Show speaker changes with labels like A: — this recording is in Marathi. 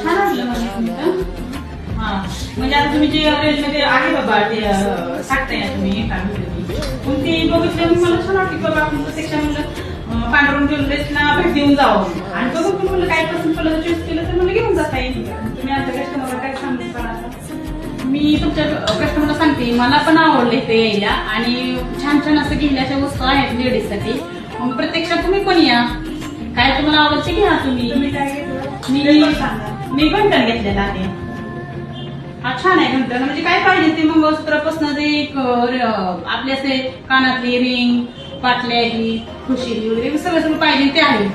A: छान वाटलं मला. हा म्हणजे आता तुम्ही जे रेंजमध्ये आहे बाबा ते सांगताय ना तुम्ही पण ते बघितलं मला छान वाटते बाबा आपण प्रत्यक्षात म्हणलं पांढरून ज्वेलरीजना भेट देऊन जावं आणि बघून तुम्ही म्हणलं काय पसंत पडलं चॉईस केलं तर मला घेऊन जाता येईल. तुम्ही आता कस्टमरला काय सांगू का मी तुमच्या कस्टमरला सांगते मला पण आवडले ते यायला आणि छान छान असं घेण्याच्या वस्तू आहेत लेडीजसाठी. मग प्रत्यक्षात तुम्ही पण या काय तुम्हाला आवडते घ्या तुम्ही काय घेतलं मी घंटन घेतलेला आहे. हा छान आहे घंटन म्हणजे काय पाहिजे ते मंगळसूत्रापासून ते आपले असे कानातली रिंग पाटल्या खुशी वगैरे सगळं सगळं पाहिजे ते आहे.